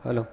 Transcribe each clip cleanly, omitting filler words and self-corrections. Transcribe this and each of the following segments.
Hello.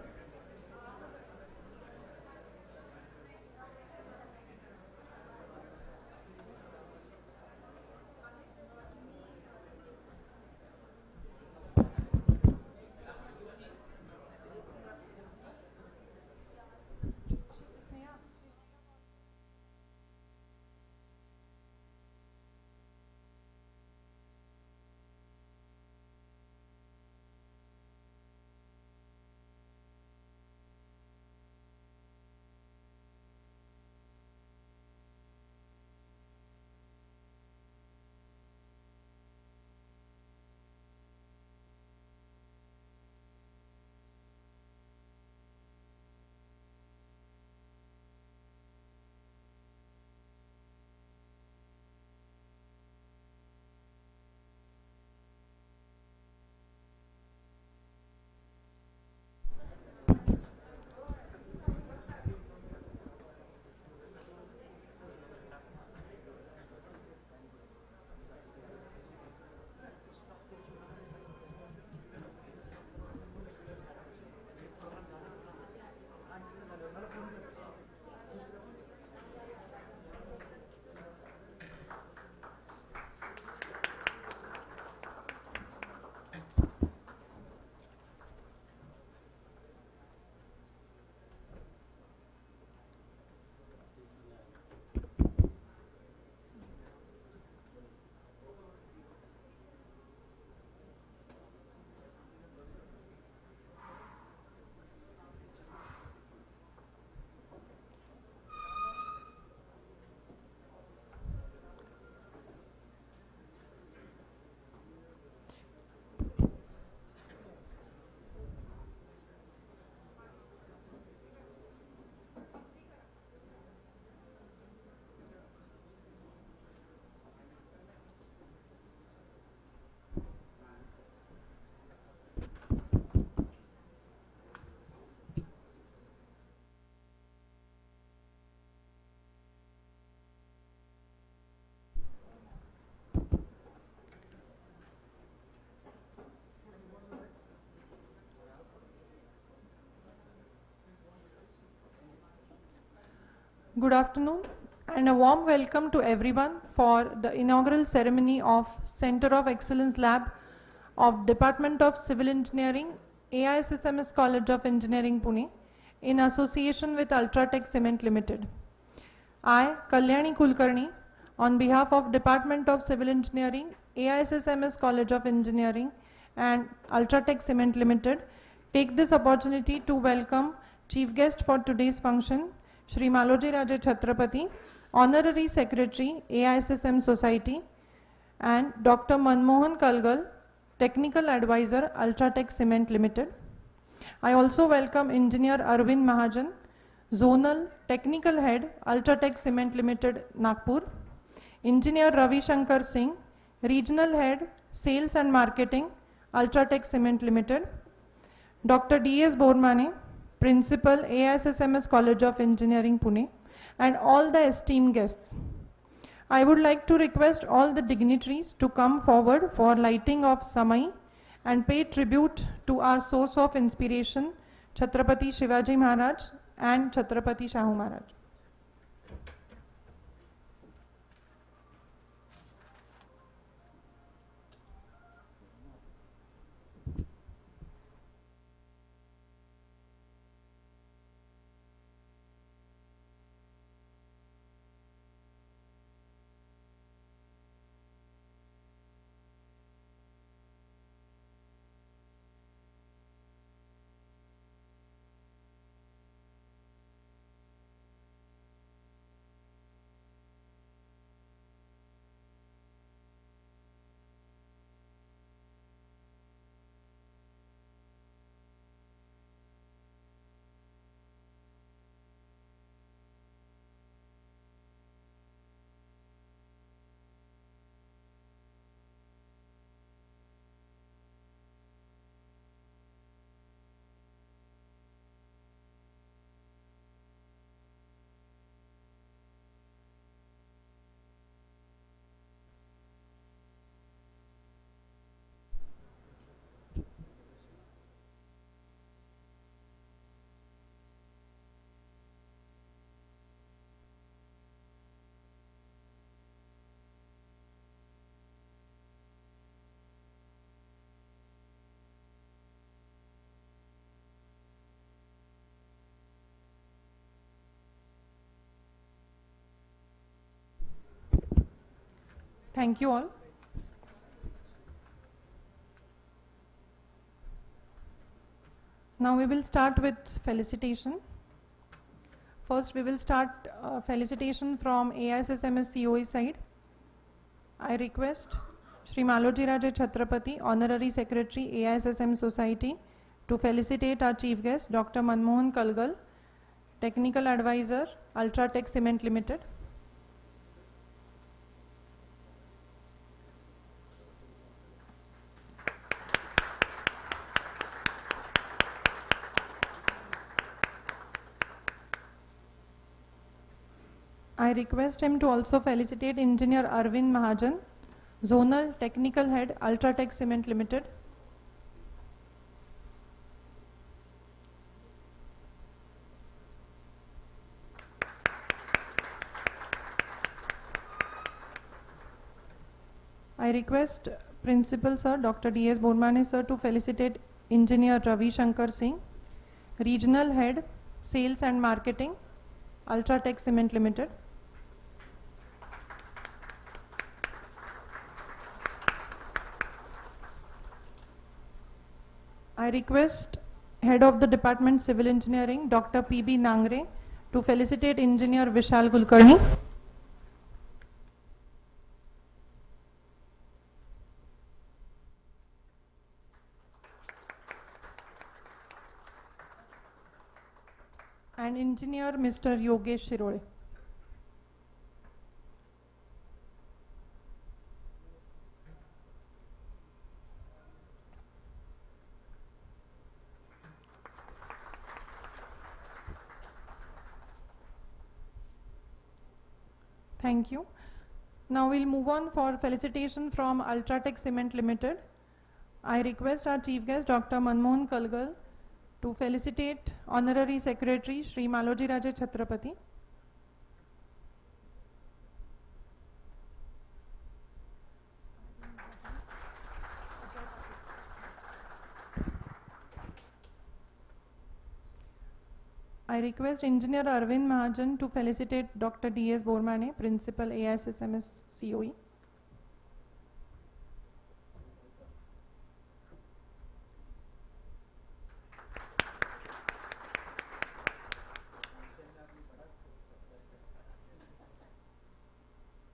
Good afternoon and a warm welcome to everyone for the inaugural ceremony of Center of Excellence Lab of Department of Civil Engineering, AISSMS College of Engineering Pune in association with ULTRATECH Cement Limited. I, Kalyani Kulkarni, on behalf of Department of Civil Engineering, AISSMS College of Engineering and ULTRATECH Cement Limited, take this opportunity to welcome Chief Guest for today's function, Shri Maloji Raje Chhatrapati, Honorary Secretary, AISSM Society, and Dr. Manmohan Kalgal, Technical Advisor, ULTRATECH Cement Limited. I also welcome Engineer Arvind Mahajan, Zonal Technical Head, ULTRATECH Cement Limited, Nagpur. Engineer Ravi Shankar Singh, Regional Head, Sales and Marketing, ULTRATECH Cement Limited. Dr. D.S. Bormane, Principal, AISSMS College of Engineering, Pune, and all the esteemed guests. I would like to request all the dignitaries to come forward for lighting of Samai and pay tribute to our source of inspiration, Chhatrapati Shivaji Maharaj and Chhatrapati Shahu Maharaj. Thank you all. Now we will start with felicitation. First we will start felicitation from AISSMS-COE side. I request Shri Maloji Raje Chhatrapati, Honorary Secretary, AISSM Society, to felicitate our chief guest, Dr. Manmohan Kalgal, Technical Advisor, ULTRATECH Cement Limited. I request him to also felicitate Engineer Arvind Mahajan, Zonal Technical Head, ULTRATECH Cement Limited. I request Principal Sir Dr. D.S. Bormane Sir to felicitate Engineer Ravi Shankar Singh, Regional Head, Sales and Marketing, ULTRATECH Cement Limited. I request Head of the Department Civil Engineering, Dr. P.B. Nangre, to felicitate Engineer Vishal Kulkarni. And Engineer Mr. Yogesh Shirole. Thank you. Now we'll move on for felicitation from ULTRATECH Cement Limited. I request our chief guest Dr. Manmohan Kalgal to felicitate Honorary Secretary Shri Maloji Raje Chhatrapati. I request Engineer Arvind Mahajan to felicitate Dr. D.S. Bormane, Principal, AISSMS-COE.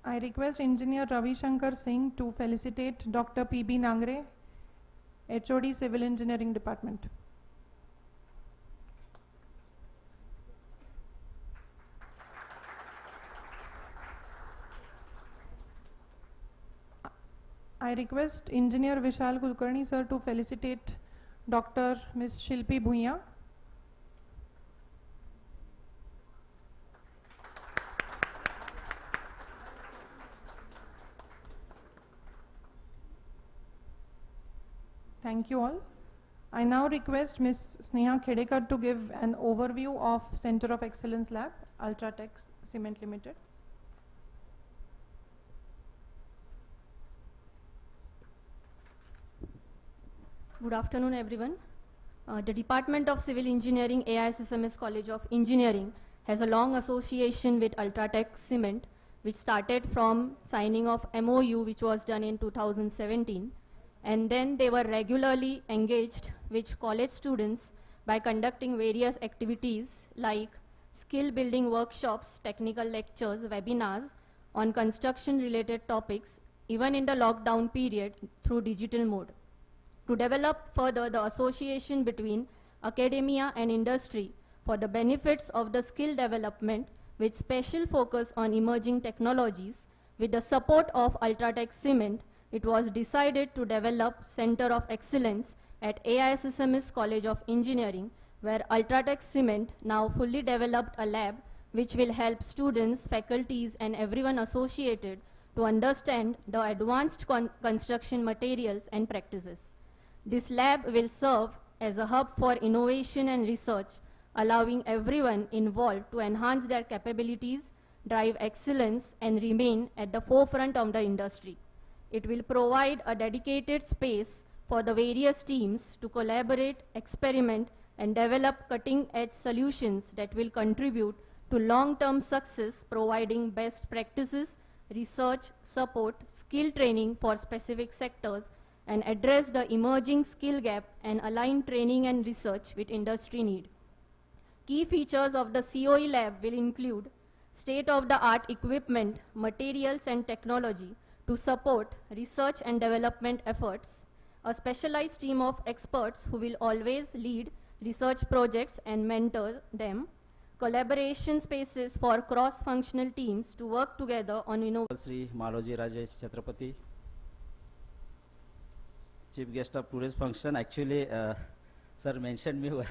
I request Engineer Ravi Shankar Singh to felicitate Dr. P.B. Nangre, HOD Civil Engineering Department. I request Engineer Vishal Kulkarni Sir to felicitate Dr. Ms. Shilpi Bhuiya. Thank you all. I now request Ms. Sneha Khedekar to give an overview of Center of Excellence Lab, ULTRATECH Cement Limited. Good afternoon, everyone. The Department of Civil Engineering, AISSMS College of Engineering, has a long association with ULTRATECH Cement, which started from signing of MOU, which was done in 2017. And then they were regularly engaged with college students by conducting various activities like skill building workshops, technical lectures, webinars on construction related topics, even in the lockdown period through digital mode. To develop further the association between academia and industry for the benefits of the skill development with special focus on emerging technologies, with the support of ULTRATECH Cement, it was decided to develop Center of Excellence at AISSMS College of Engineering, where ULTRATECH Cement now fully developed a lab which will help students, faculties and everyone associated to understand the advanced construction materials and practices. This lab will serve as a hub for innovation and research, allowing everyone involved to enhance their capabilities, drive excellence, and remain at the forefront of the industry. It will provide a dedicated space for the various teams to collaborate, experiment, and develop cutting-edge solutions that will contribute to long-term success, providing best practices, research, support, skill training for specific sectors, and address the emerging skill gap and align training and research with industry need. Key features of the COE lab will include state-of-the-art equipment, materials and technology to support research and development efforts, a specialized team of experts who will always lead research projects and mentor them, collaboration spaces for cross-functional teams to work together on innovation. Sri Maloji Rajesh Chhatrapati, chief guest of today's function. Actually, sir mentioned me well,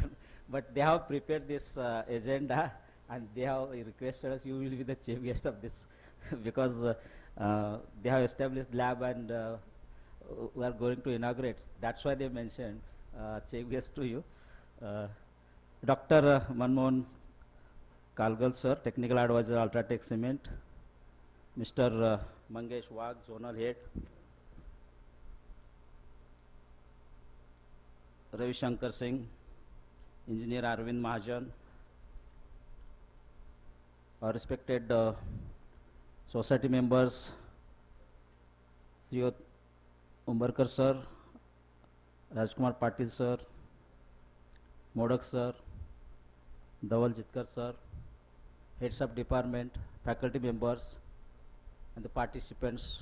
but they have prepared this agenda and they have requested us, you will be the chief guest of this because they have established lab and we are going to inaugurate. That's why they mentioned chief guest to you. Dr. Manmohan Kalgal sir, technical advisor Ultratech Cement. Mr. Mangesh Wagh, zonal head. Ravi Shankar Singh, engineer Arvind Mahajan. Our respected society members, Sri Umbarkar sir, Rajkumar Patil sir, Modak sir, Dhaval Jitkar sir, heads of department, faculty members, and the participants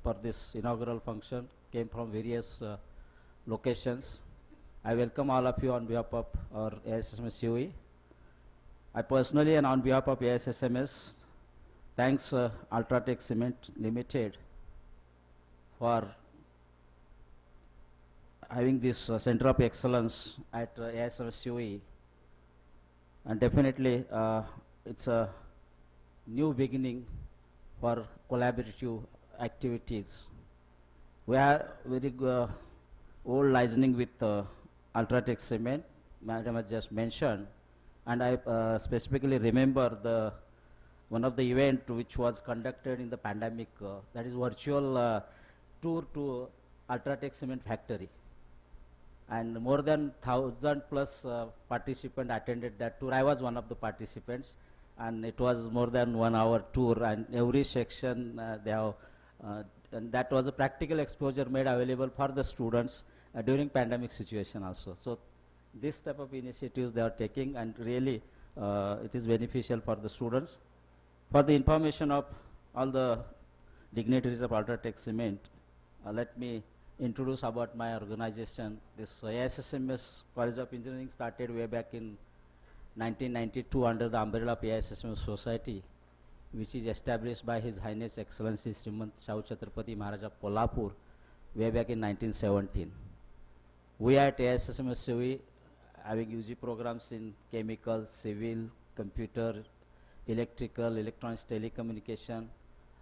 for this inaugural function came from various locations. I welcome all of you on behalf of our AISSMS-UE. I personally and on behalf of AISSMS thanks Ultratech Cement Limited for having this Center of Excellence at AISSMS-UE, and definitely it's a new beginning for collaborative activities. We are very old listening with Ultratech Cement, Madam has just mentioned, and I specifically remember one of the event which was conducted in the pandemic, that is virtual tour to Ultratech Cement factory, and more than 1,000 plus participants attended that tour. I was one of the participants, and it was more than 1 hour tour, and every section they have, and that was a practical exposure made available for the students during pandemic situation also. So this type of initiatives they are taking, and really it is beneficial for the students. For the information of all the dignitaries of Ultratech Cement, let me introduce about my organization. This AISSMS College of Engineering started way back in 1992 under the umbrella of AISSMS Society, which is established by His Highness Excellency Srimant Shahu Chhatrapati Maharaj of Kolhapur way back in 1917. We at AISSMS-UE having UG programs in chemical, civil, computer, electrical, electronics, telecommunication,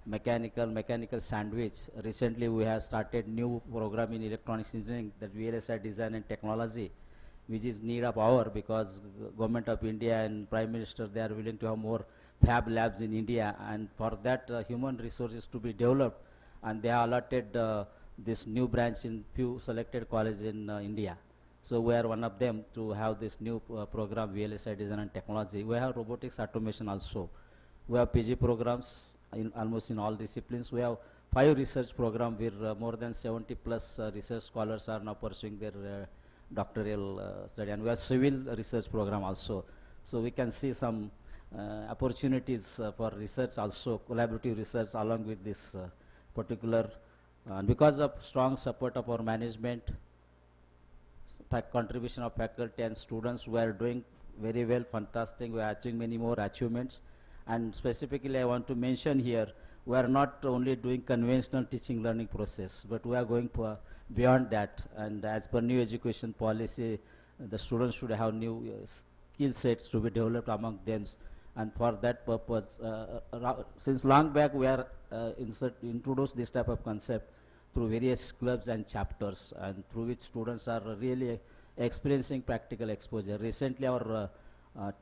mechanical sandwich. Recently we have started new program in electronics engineering, that VLSI design and technology, which is need of hour because government of India and Prime Minister, they are willing to have more fab labs in India, and for that human resources to be developed, and they have allotted this new branch in few selected colleges in India. So we are one of them to have this new program VLSI design and technology. We have robotics automation also. We have PG programs in almost in all disciplines. We have 5 research programs where more than 70 plus research scholars are now pursuing their doctoral study, and we have civil research program also. So we can see some opportunities for research also, collaborative research along with this particular, because of strong support of our management, contribution of faculty and students, we are doing very well, fantastic. We are achieving many more achievements, and specifically I want to mention here, we are not only doing conventional teaching learning process, but we are going for beyond that, and as per new education policy, the students should have new skill sets to be developed among them, and for that purpose, since long back we are introduced this type of concept through various clubs and chapters, and through which students are really experiencing practical exposure. Recently our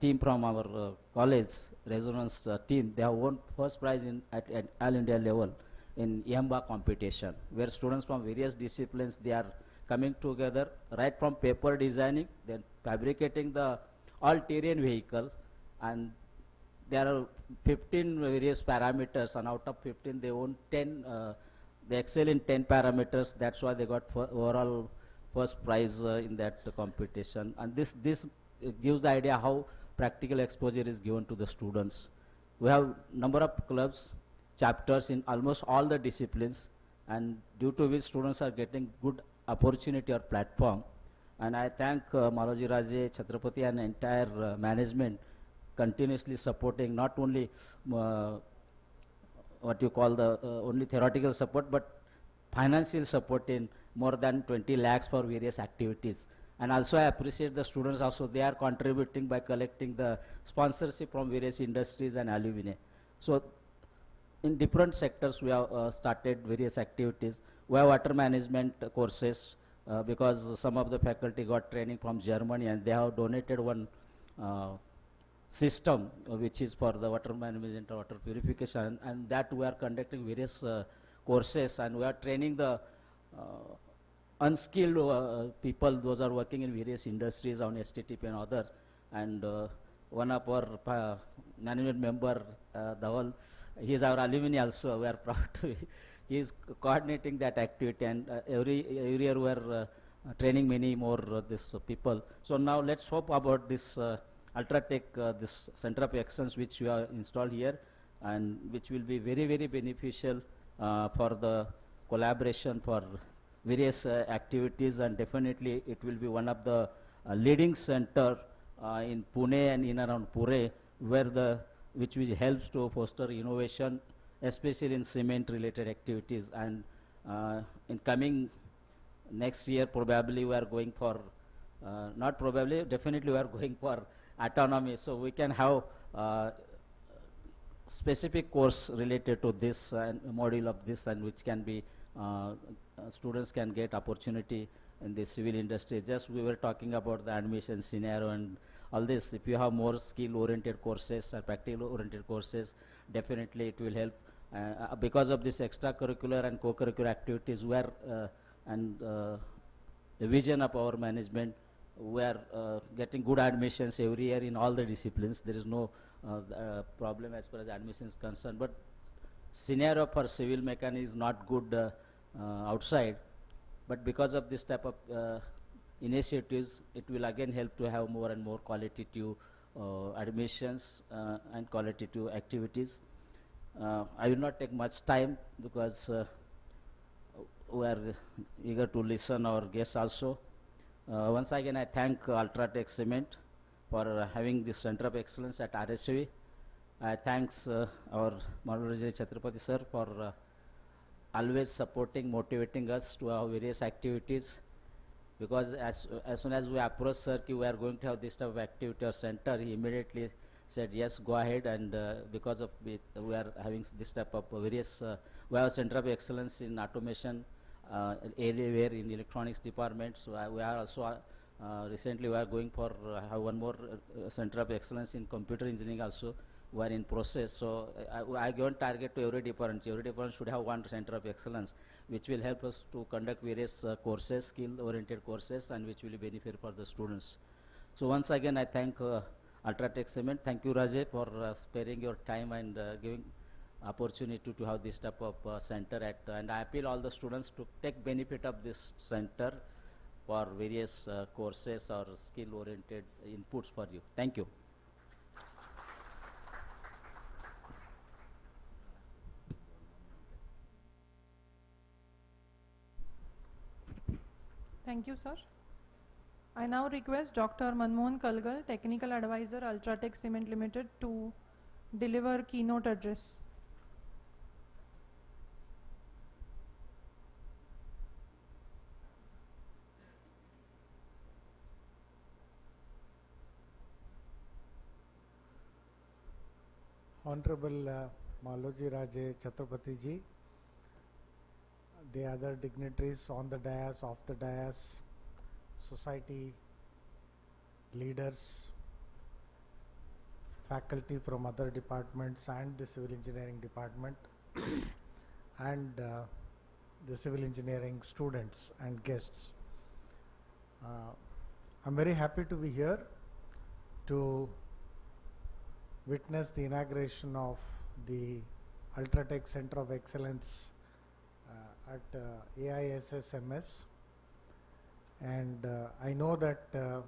team from our college, resonance team, they have won first prize at all India level in EMBA competition, where students from various disciplines, they are coming together right from paper designing, then fabricating the all-terrain vehicle, and there are 15 various parameters, and out of 15 they own 10, they excel in 10 parameters. That's why they got overall first prize in that competition. And this gives the idea how practical exposure is given to the students. We have number of clubs, chapters in almost all the disciplines, and due to which students are getting good opportunity or platform. And I thank Malaji Raje, Chhatrapati and entire management continuously supporting not only what you call the only theoretical support, but financial support in more than 20 lakhs for various activities. And also I appreciate the students also, they are contributing by collecting the sponsorship from various industries and alumni. So in different sectors we have started various activities. We have water management courses because some of the faculty got training from Germany, and they have donated one system which is for the water management or water purification, and that we are conducting various courses, and we are training the unskilled people, those are working in various industries on STTP and others. And one of our management member, Dhawal, he is our alumni also, we are proud to be. He is coordinating that activity, and every year we are training many more this people. So now let's hope about this ULTRATECH, this Center of Excellence which we have installed here, and which will be very, very beneficial for the collaboration for various activities, and definitely it will be one of the leading center in Pune and in around Pune, where which helps to foster innovation, especially in cement related activities. And in coming next year probably we are going for not probably, definitely we are going for autonomy, so we can have specific course related to this and module of this, and which can be students can get opportunity in the civil industry. Just we were talking about the admission scenario and all this. If you have more skill oriented courses or practical oriented courses, definitely it will help. Because of this extracurricular and co-curricular activities, where and the vision of our management, we are getting good admissions every year in all the disciplines. There is no problem as far as admission is concerned, but scenario for civil mechanic is not good outside. But because of this type of initiatives, it will again help to have more and more qualitative admissions and qualitative activities. I will not take much time because we are eager to listen our guests also. Once again, I thank ULTRATECH Cement for having this Center of Excellence at RSV. I thanks our Maharaja Chhatrapati sir for always supporting, motivating us to have various activities. Because as soon as we approached sir ki we are going to have this type of activity or center, he immediately said yes, go ahead. And because of it, we are having this type of various we have Center of Excellence in automation area, in electronics department. So we are also recently we are going for have one more Center of Excellence in computer engineering also. We are in process. So I given target to every department. Every department should have one Center of Excellence, which will help us to conduct various courses, skill-oriented courses, and which will be benefit for the students. So once again, I thank ULTRATECH Cement. Thank you, Rajay, for sparing your time and giving opportunity to have this type of center at. And I appeal all the students to take benefit of this center for various courses or skill-oriented inputs for you. Thank you. Thank you, sir. I now request Dr. Manmohan Kalgal, Technical Advisor, ULTRATECH Cement Limited, to deliver keynote address. Honorable Maloji Raje Chhatrapati ji, the other dignitaries on the dais, off the dais, society leaders, faculty from other departments and the civil engineering department and the civil engineering students and guests. I'm very happy to be here to witness the inauguration of the ULTRATECH Center of Excellence at AISSMS, and I know that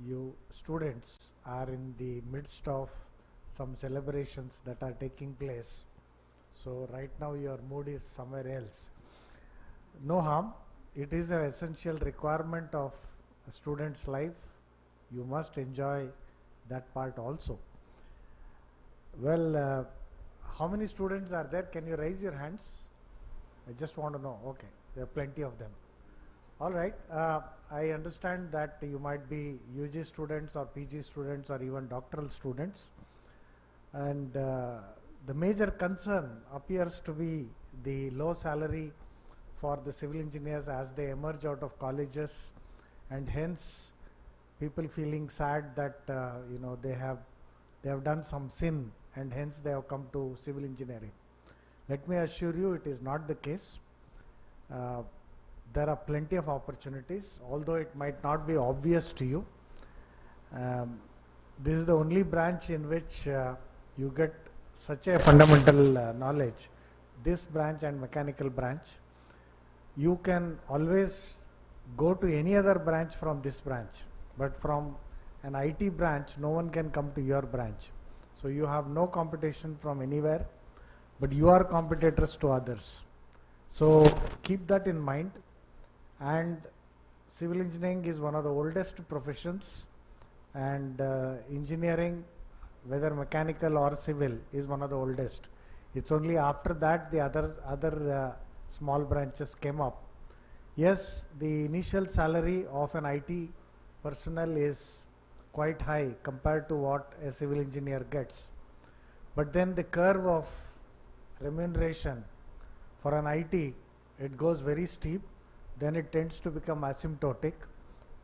you students are in the midst of some celebrations that are taking place, so right now your mood is somewhere else. No harm, it is an essential requirement of a student's life. You must enjoy that part also. Well, how many students are there? Can you raise your hands? I just want to know. Okay, there are plenty of them. All right, I understand that you might be UG students or PG students or even doctoral students, and the major concern appears to be the low salary for the civil engineers as they emerge out of colleges, and hence people feeling sad that you know they have done some sin and hence they have come to civil engineering. Let me assure you, it is not the case. There are plenty of opportunities, although it might not be obvious to you. This is the only branch in which you get such a fundamental knowledge. This branch and mechanical branch. You can always go to any other branch from this branch, but from an IT branch, no one can come to your branch. So you have no competition from anywhere, but you are competitors to others. So keep that in mind. And civil engineering is one of the oldest professions, and engineering, whether mechanical or civil, is one of the oldest. It's only after that the other small branches came up. Yes, the initial salary of an IT personnel is quite high compared to what a civil engineer gets. But then the curve of remuneration for an IT, it goes very steep, then it tends to become asymptotic.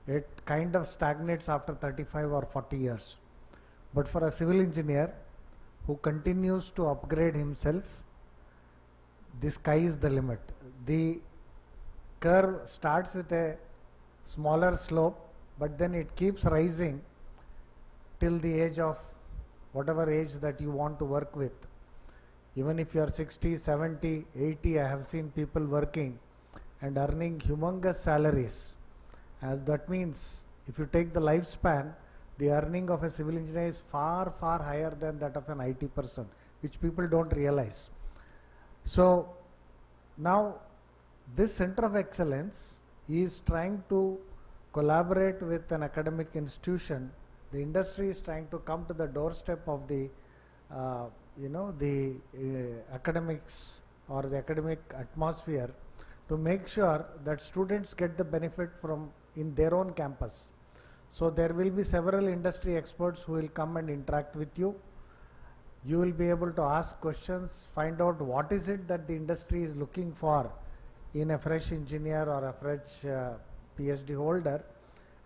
It kind of stagnates after 35 or 40 years. But for a civil engineer who continues to upgrade himself, the sky is the limit. The curve starts with a smaller slope, but then it keeps rising till the age of whatever age that you want to work with. Even if you are 60, 70, 80, I have seen people working and earning humongous salaries. As that means, if you take the lifespan, the earning of a civil engineer is far, far higher than that of an IT person, which people don't realize. So now this Center of Excellence is trying to collaborate with an academic institution. The industry is trying to come to the doorstep of the academics or the academic atmosphere to make sure that students get the benefit from in their own campus. So there will be several industry experts who will come and interact with you. You will be able to ask questions, find out what is it that the industry is looking for in a fresh engineer or a fresh PhD holder,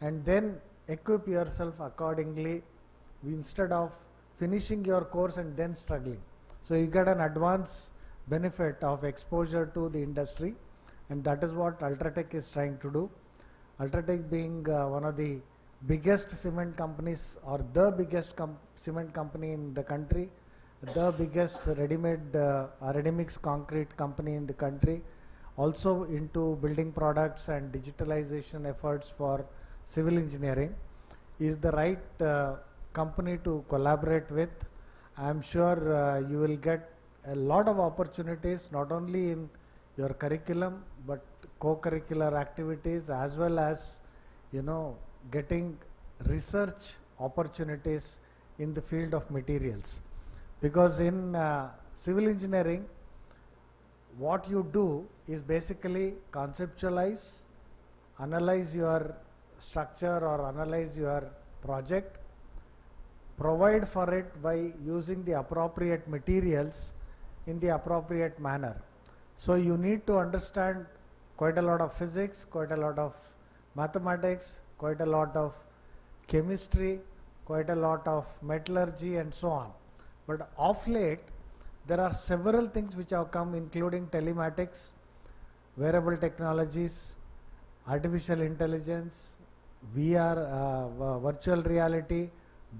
and then equip yourself accordingly instead of finishing your course and then struggling. So you get an advance benefit of exposure to the industry, and that is what ULTRATECH is trying to do. ULTRATECH being one of the biggest cement companies, or the biggest cement company in the country, the biggest ready-mix concrete company in the country, also into building products and digitalization efforts for civil engineering, is the right company to collaborate with. I am sure you will get a lot of opportunities, not only in your curriculum, but co-curricular activities, as well as, you know, getting research opportunities in the field of materials. Because in civil engineering, what you do is basically conceptualize, analyze your structure or analyze your project, provide for it by using the appropriate materials in the appropriate manner. So you need to understand quite a lot of physics, quite a lot of mathematics, quite a lot of chemistry, quite a lot of metallurgy, and so on. But of late, there are several things which have come, including telematics, wearable technologies, artificial intelligence, VR, virtual reality,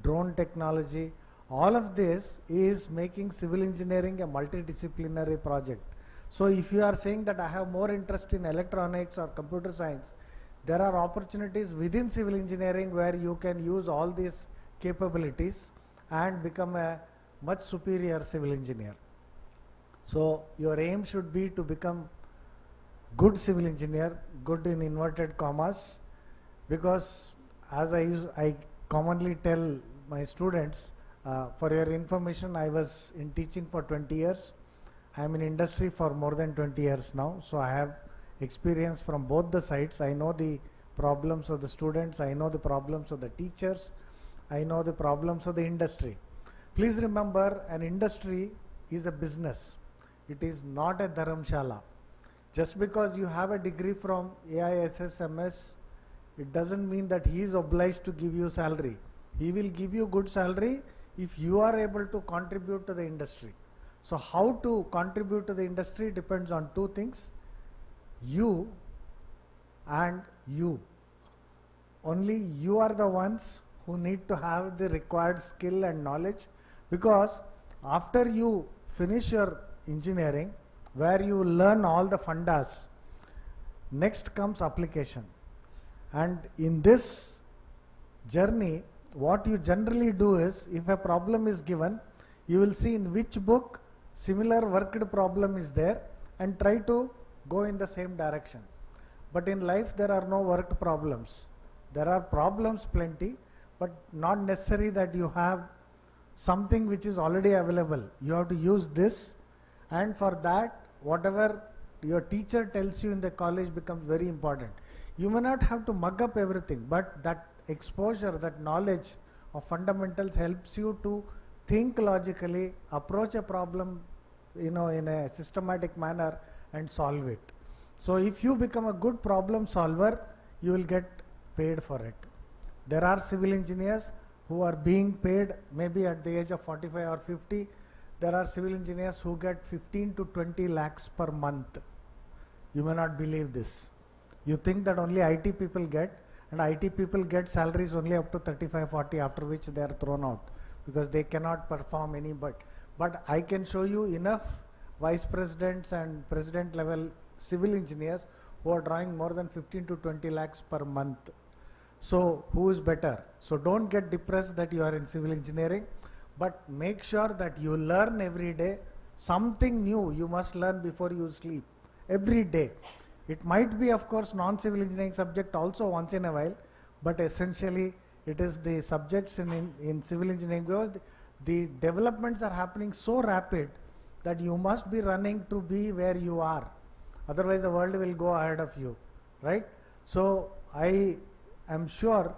drone technology. All of this is making civil engineering a multidisciplinary project. So if you are saying that I have more interest in electronics or computer science, there are opportunities within civil engineering where you can use all these capabilities and become a much superior civil engineer. So your aim should be to become good civil engineer, good in inverted commas, because as I commonly tell my students, for your information, I was in teaching for 20 years. I am in industry for more than 20 years now, so I have experience from both the sides. I know the problems of the students, I know the problems of the teachers, I know the problems of the industry. Please remember, an industry is a business. It is not a dharamshala. Just because you have a degree from AISSMS, it doesn't mean that he is obliged to give you salary. He will give you good salary if you are able to contribute to the industry. So how to contribute to the industry depends on two things, you and you. Only you are the ones who need to have the required skill and knowledge, because after you finish your engineering, where you learn all the fundas, next comes application. And in this journey, what you generally do is, if a problem is given, you will see in which book similar worked problem is there and try to go in the same direction. But in life there are no worked problems. There are problems plenty, but not necessary that you have something which is already available. You have to use this, and for that whatever your teacher tells you in the college becomes very important. You may not have to mug up everything, but that exposure, that knowledge of fundamentals helps you to think logically, approach a problem, in a systematic manner and solve it. So if you become a good problem solver, you will get paid for it. There are civil engineers who are being paid maybe at the age of 45 or 50. There are civil engineers who get 15 to 20 lakhs per month. You may not believe this. You think that only IT people get, and IT people get salaries only up to 35, 40, after which they are thrown out because they cannot perform any. But I can show you enough vice presidents and president level civil engineers who are drawing more than 15 to 20 lakhs per month. So who is better? So don't get depressed that you are in civil engineering, but make sure that you learn every day. Something new you must learn before you sleep every day. It might be, of course, non-civil engineering subject also once in a while, but essentially it is the subjects in civil engineering, because the developments are happening so rapid that you must be running to be where you are. Otherwise the world will go ahead of you, right? So I am sure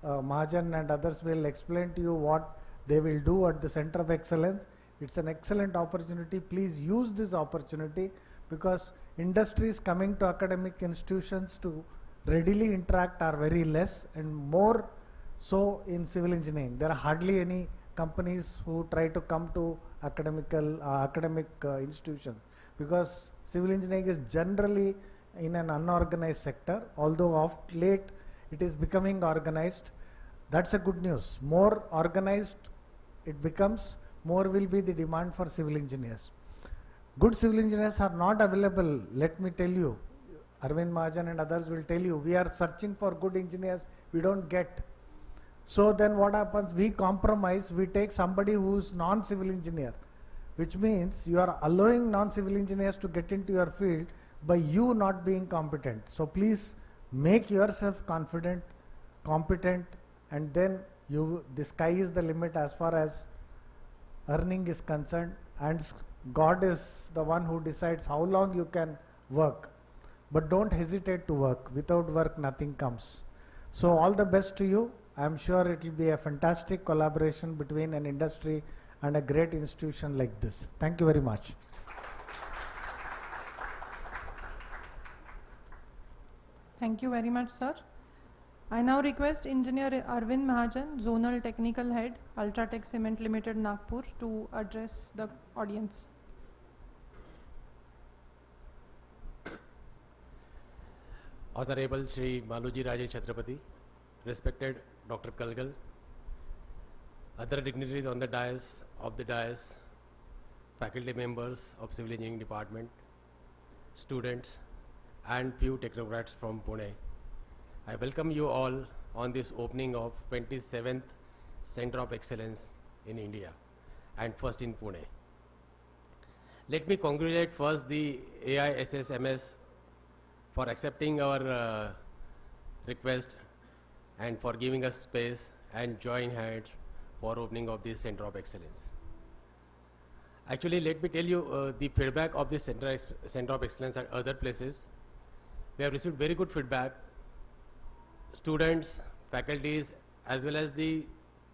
Mahajan and others will explain to you what they will do at the Center of Excellence. It's an excellent opportunity. Please use this opportunity, because industries coming to academic institutions to readily interact are very less, and more so in civil engineering. There are hardly any companies who try to come to academic institutions, because civil engineering is generally in an unorganized sector, although of late it is becoming organized. That's a good news. More organized it becomes, more will be the demand for civil engineers. Good civil engineers are not available, let me tell you. Arvind Mahajan and others will tell you, we are searching for good engineers, we don't get. So then what happens? We compromise, we take somebody who is non-civil engineer, which means you are allowing non-civil engineers to get into your field by you not being competent. So please make yourself confident, competent, and then the sky is the limit as far as earning is concerned, and God is the one who decides how long you can work. But don't hesitate to work. Without work nothing comes. So all the best to you. I am sure it will be a fantastic collaboration between an industry and a great institution like this. Thank you very much. Thank you very much, sir. I now request Engineer Arvind Mahajan, Zonal Technical Head, ULTRATECH Cement Limited, Nagpur, to address the audience. Honorable Shri Maluji Raje Chhatrapati, respected Dr. Kalgal, other dignitaries on the dais, faculty members of Civil Engineering Department, students, and few technocrats from Pune. I welcome you all on this opening of 27th Center of Excellence in India and first in Pune. Let me congratulate first the AISSMS for accepting our request and for giving us space and join hands for opening of this Center of Excellence. Actually, let me tell you the feedback of this Center of Excellence at other places. We have received very good feedback. Students, faculties, as well as the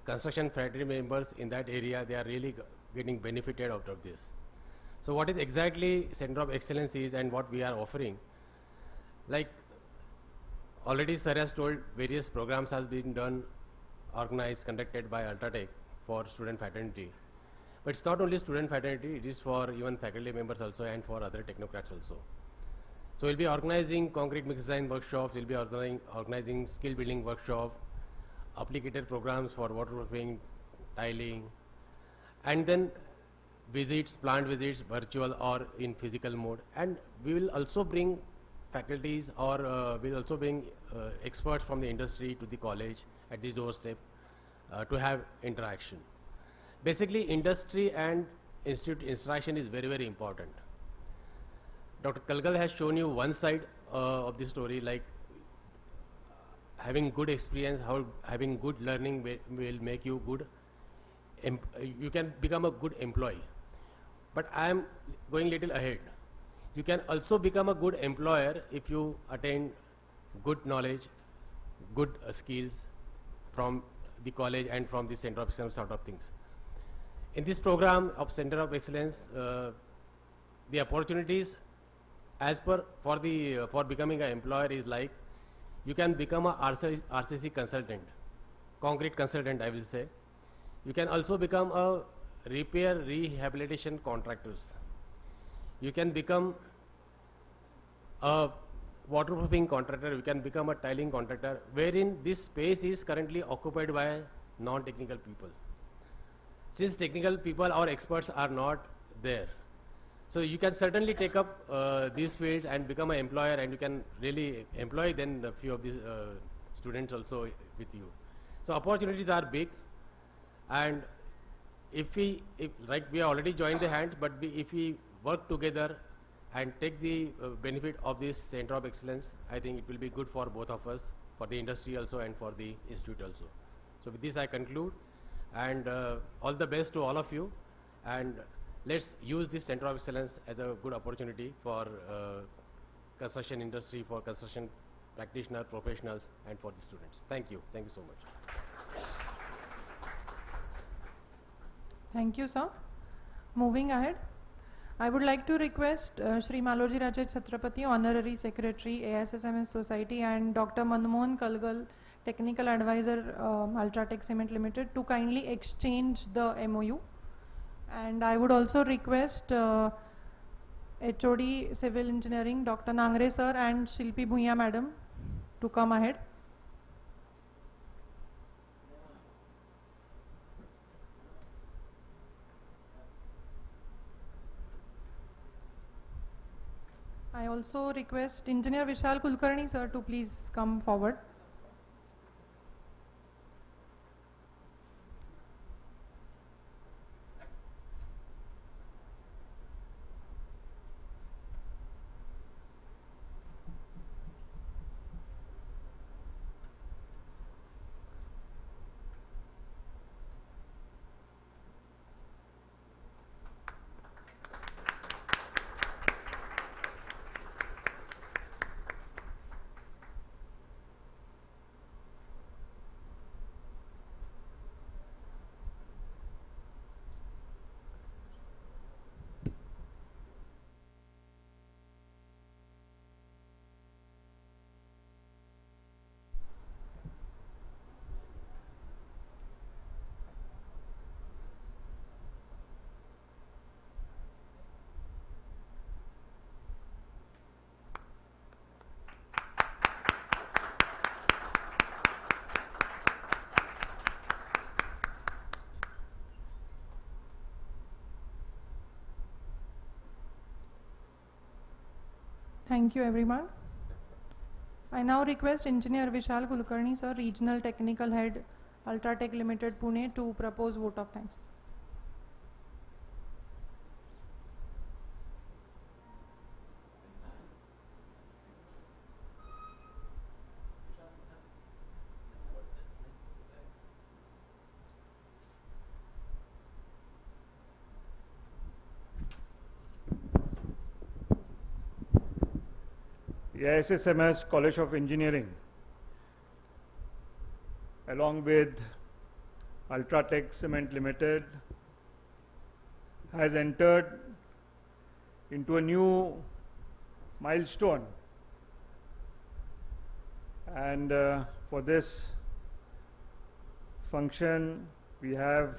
construction fraternity members in that area, they are really getting benefited out of this. So what is exactly Center of Excellence is and what we are offering? Like already sir has told, various programs has been done, organized, conducted by ULTRATECH for student fraternity. But it's not only student fraternity, it is for even faculty members also and for other technocrats also. So we'll be organizing concrete mix design workshops, we'll be organizing skill building workshop, applicator programs for waterproofing, tiling, and then visits, plant visits, virtual or in physical mode. And we will also bring faculties or we'll also bring experts from the industry to the college at the doorstep to have interaction. Basically, industry and institute interaction is very, very important. Dr. Kalgal has shown you one side of the story, like having good experience, how having good learning will make you good. You can become a good employee. But I am going little ahead. You can also become a good employer if you attain good knowledge, good skills from the college and from the Center of Excellence sort of things. In this program of Center of Excellence, the opportunities as per for becoming an employer is like you can become a RCC consultant, concrete consultant I will say. You can also become a repair rehabilitation contractors. You can become a waterproofing contractor, you can become a tiling contractor, wherein this space is currently occupied by non-technical people. Since technical people or experts are not there, so you can certainly take up these fields and become an employer, and you can really employ then a few of these students also with you. So opportunities are big, and if we already joined the hands, but if we work together and take the benefit of this Center of Excellence, I think it will be good for both of us, for the industry also and for the institute also. So with this I conclude, and all the best to all of you, and let's use this Center of Excellence as a good opportunity for construction industry, for construction practitioner, professionals, and for the students. Thank you so much. Thank you, sir. Moving ahead, I would like to request Shri Malorji Rajat Chhatrapati, Honorary Secretary, AISSMS Society, and Dr. Manmohan Kalgal, Technical Advisor, ULTRATECH Cement Limited, to kindly exchange the MOU. And I would also request HOD Civil Engineering, Dr. Nangre sir and Shilpi Bhuiya madam to come ahead. I also request Engineer Vishal Kulkarni sir to please come forward. Thank you, everyone. I now request Engineer Vishal Kulkarni, sir, Regional Technical Head, ULTRATECH Limited, Pune, to propose vote of thanks. AISSMS College of Engineering, along with ULTRATECH Cement Limited, has entered into a new milestone, and for this function we have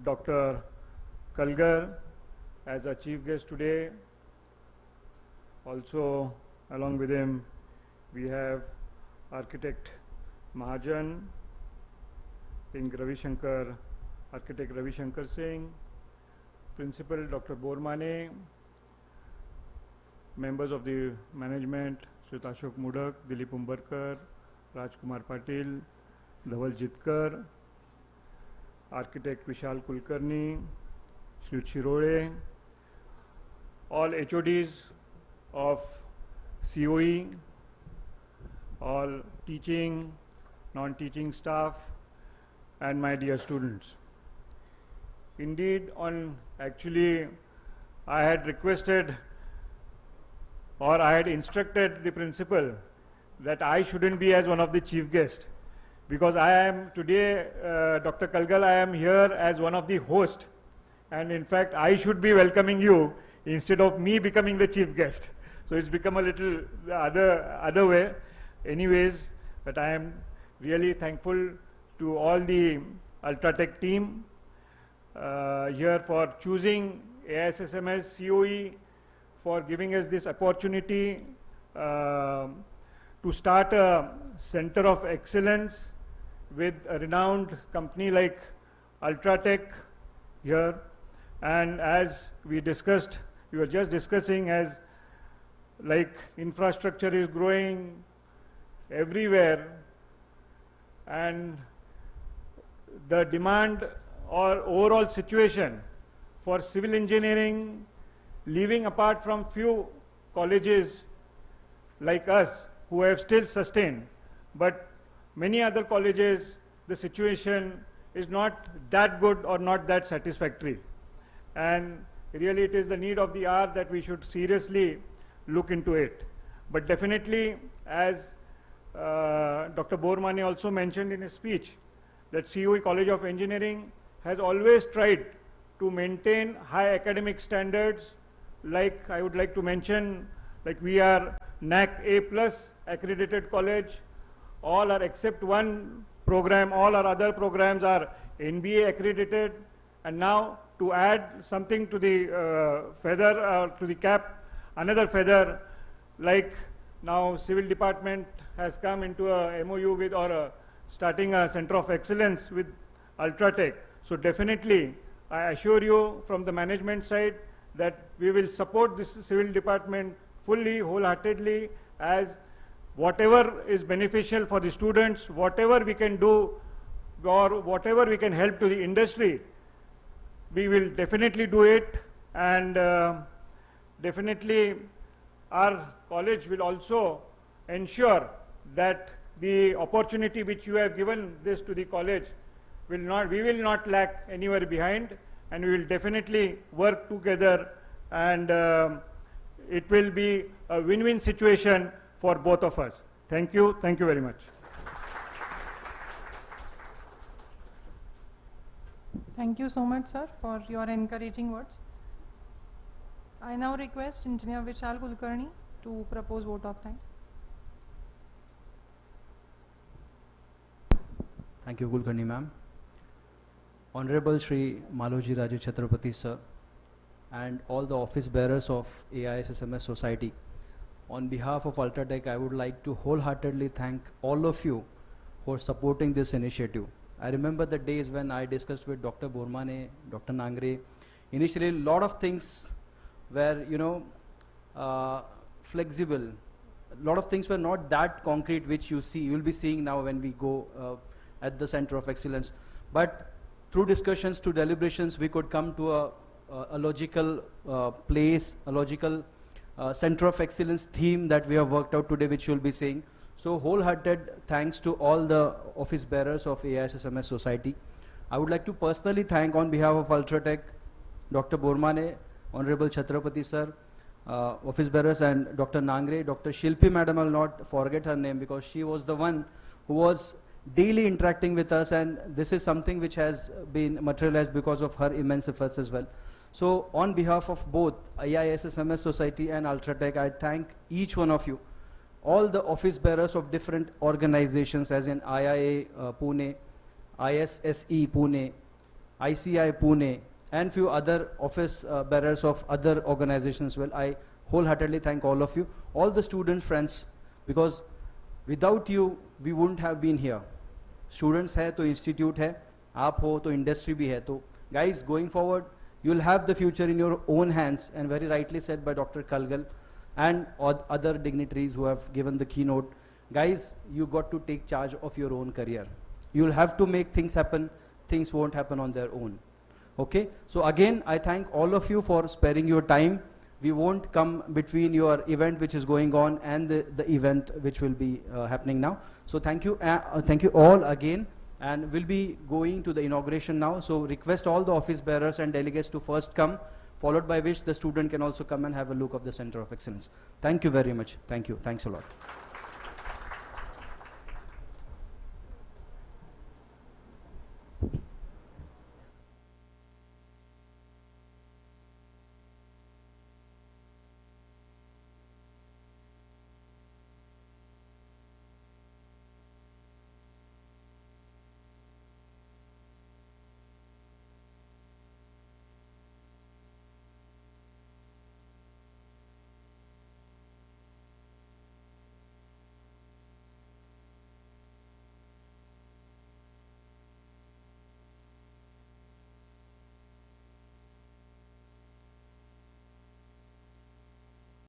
Dr. Kalgar as our chief guest today. Also along with him we have architect Mahajan, architect Ravi Shankar Singh, principal Dr. Bormane, members of the management Sri Ashok Mudak, Dilip Umbarkar, Rajkumar Patil, Dhaval Jitkar, architect Vishal Kulkarni, Sri Shirole, all HODs of COE, all teaching, non-teaching staff, and my dear students. Indeed, actually I had requested or I had instructed the principal that I shouldn't be as one of the chief guests, because I am today, Dr. Kalgal, I am here as one of the hosts, and in fact I should be welcoming you instead of me becoming the chief guest. So it's become a little the other way. Anyways, but I am really thankful to all the ULTRATECH team here for choosing AISSMS COE, for giving us this opportunity to start a center of excellence with a renowned company like ULTRATECH here. And as we discussed, we were just discussing, as like infrastructure is growing everywhere, and the demand or overall situation for civil engineering, leaving apart from few colleges like us who have still sustained, but many other colleges the situation is not that good or not that satisfactory, and really it is the need of the hour that we should seriously look into it. But definitely, as Dr. Bormane also mentioned in his speech, that COE College of Engineering has always tried to maintain high academic standards. Like I would like to mention, like we are NAC A+ accredited college. All are except one program, all our other programs are NBA accredited. And now to add something to the feather, to the cap, another feather, like now civil department has come into a MOU with, or starting a center of excellence with ULTRATECH. So definitely I assure you from the management side that we will support this civil department fully, wholeheartedly, as whatever is beneficial for the students, whatever we can do or whatever we can help to the industry, we will definitely do it. And definitely our college will also ensure that the opportunity which you have given this to the college we will not lag anywhere behind, and we will definitely work together, and it will be a win-win situation for both of us. Thank you very much. Thank you so much, sir, for your encouraging words. I now request Engineer Vishal Kulkarni to propose vote of thanks. Thank you, Kulkarni ma'am. Honorable Shri Maloji Raju Chhatrapati sir, and all the office bearers of AISSMS Society, on behalf of ULTRATECH, I would like to wholeheartedly thank all of you for supporting this initiative. I remember the days when I discussed with Dr. Bormane, Dr. Nangre. Initially, a lot of things were, flexible. A lot of things were not that concrete, which you'll be seeing now when we go at the Center of Excellence. But through discussions, through deliberations, we could come to a logical place, a logical Center of Excellence theme that we have worked out today, which you'll be seeing. So wholehearted thanks to all the office bearers of AISSMS Society. I would like to personally thank on behalf of ULTRATECH, Dr. Bormane, Honorable Chhatrapati Sir, office bearers, and Dr. Nangre, Dr. Shilpi Madam. I will not forget her name because she was the one who was daily interacting with us, and this is something which has been materialized because of her immense efforts as well. So on behalf of both AISSMS Society and ULTRATECH, I thank each one of you, all the office bearers of different organizations as in IIA Pune, ISSE Pune, ICI Pune, and few other office bearers of other organizations. Well, I wholeheartedly thank all of you, all the student friends, because without you, we wouldn't have been here. Students hai to institute hai, aap ho to industry bhi hai. So guys, going forward, you will have the future in your own hands, and very rightly said by Dr. Kalgal and other dignitaries who have given the keynote. Guys, you got to take charge of your own career. You will have to make things happen. Things won't happen on their own. Okay, so again, I thank all of you for sparing your time. We won't come between your event which is going on and the event which will be happening now. So thank you all again, and we'll be going to the inauguration now. So request all the office bearers and delegates to first come, followed by which the student can also come and have a look of the Center of Excellence. Thank you very much. Thank you. Thanks a lot.